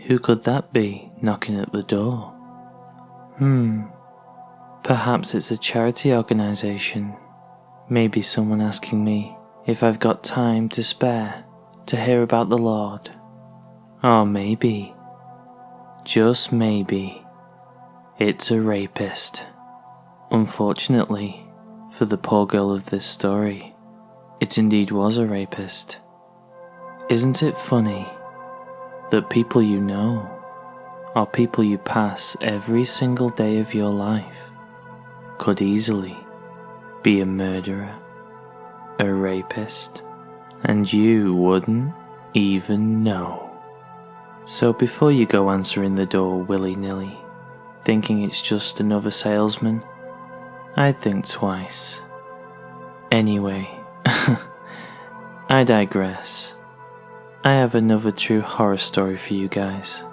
Who could that be knocking at the door? Perhaps it's a charity organisation. Maybe someone asking me if I've got time to spare to hear about the Lord. Or maybe, just maybe, it's a rapist. Unfortunately, for the poor girl of this story, it indeed was a rapist. Isn't it funny that people you know, or people you pass every single day of your life, could easily be a murderer, a rapist, and you wouldn't even know? So before you go answering the door willy-nilly, thinking it's just another salesman, I'd think twice. Anyway, I digress. I have another true horror story for you guys.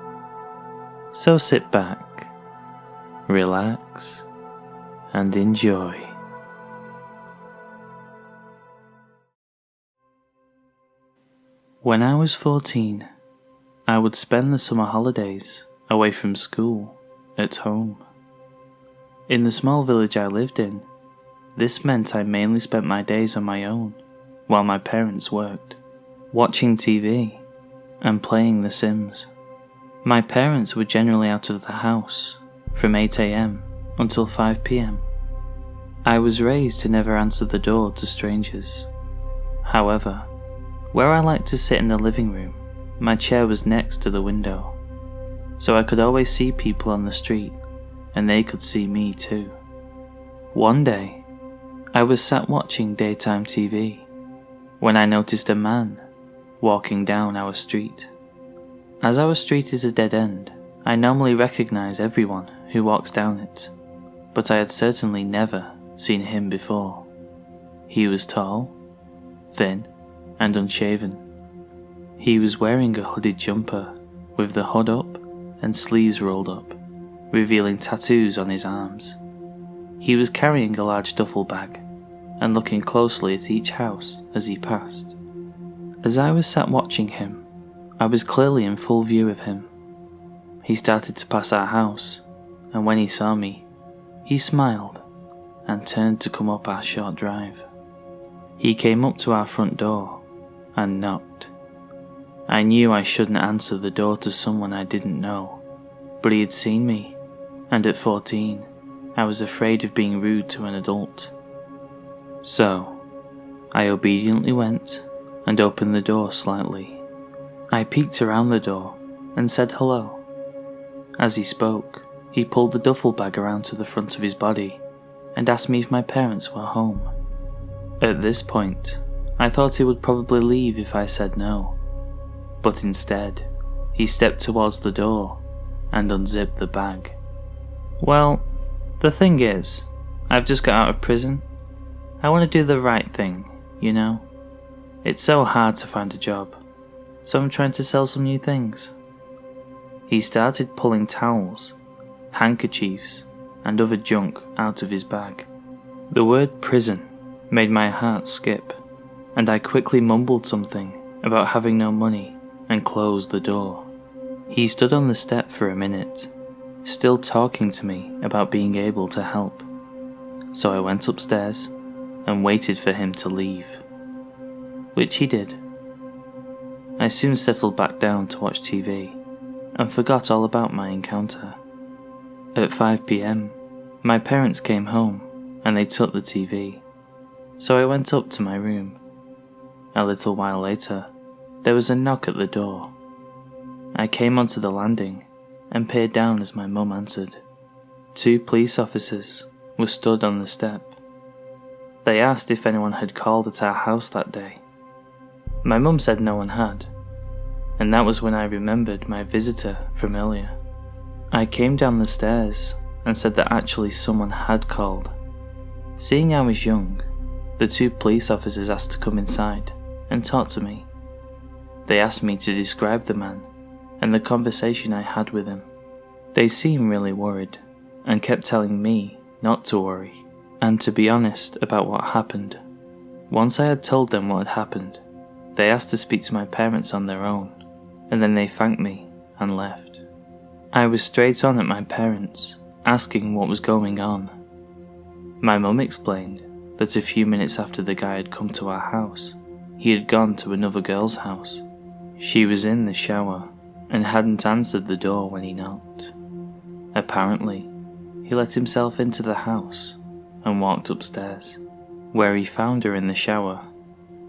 So sit back, relax, and enjoy. When I was 14, I would spend the summer holidays away from school at home. In the small village I lived in, this meant I mainly spent my days on my own while my parents worked, watching TV and playing The Sims. My parents were generally out of the house from 8 AM until 5 PM. I was raised to never answer the door to strangers. However, where I liked to sit in the living room, my chair was next to the window, so I could always see people on the street, and they could see me too. One day, I was sat watching daytime TV when I noticed a man walking down our street. As our street is a dead end, I normally recognize everyone who walks down it, but I had certainly never seen him before. He was tall, thin, and unshaven. He was wearing a hooded jumper with the hood up and sleeves rolled up, revealing tattoos on his arms. He was carrying a large duffel bag and looking closely at each house as he passed. As I was sat watching him, I was clearly in full view of him. He started to pass our house, and when he saw me, he smiled and turned to come up our short drive. He came up to our front door and knocked. I knew I shouldn't answer the door to someone I didn't know, but he had seen me, and at 14, I was afraid of being rude to an adult. So, I obediently went and opened the door slightly. I peeked around the door and said hello. As he spoke, he pulled the duffel bag around to the front of his body and asked me if my parents were home. At this point, I thought he would probably leave if I said no, but instead, he stepped towards the door and unzipped the bag. Well, the thing is, I've just got out of prison. I want to do the right thing, you know? It's so hard to find a job, so I'm trying to sell some new things. He started pulling towels, handkerchiefs, and other junk out of his bag. The word prison made my heart skip, and I quickly mumbled something about having no money and closed the door. He stood on the step for a minute, still talking to me about being able to help. So I went upstairs and waited for him to leave, which he did. I soon settled back down to watch TV and forgot all about my encounter. At 5 PM, my parents came home and they took the TV, so I went up to my room. A little while later, there was a knock at the door. I came onto the landing and peered down as my mum answered. 2 police officers were stood on the step. They asked if anyone had called at our house that day. My mum said no one had, and that was when I remembered my visitor from earlier. I came down the stairs and said that actually someone had called. Seeing I was young, the 2 police officers asked to come inside and talk to me. They asked me to describe the man and the conversation I had with him. They seemed really worried and kept telling me not to worry and to be honest about what happened. Once I had told them what had happened, they asked to speak to my parents on their own, and then they thanked me and left. I was straight on at my parents, asking what was going on. My mum explained that a few minutes after the guy had come to our house, he had gone to another girl's house. She was in the shower and hadn't answered the door when he knocked. Apparently, he let himself into the house and walked upstairs, where he found her in the shower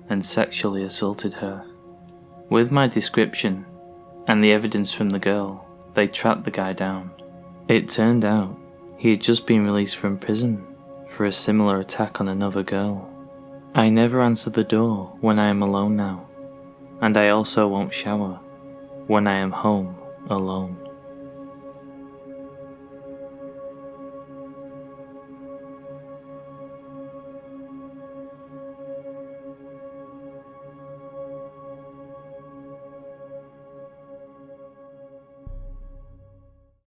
and sexually assaulted her. With my description and the evidence from the girl, they tracked the guy down. It turned out he had just been released from prison for a similar attack on another girl. I never answer the door when I am alone now, and I also won't shower when I am home alone.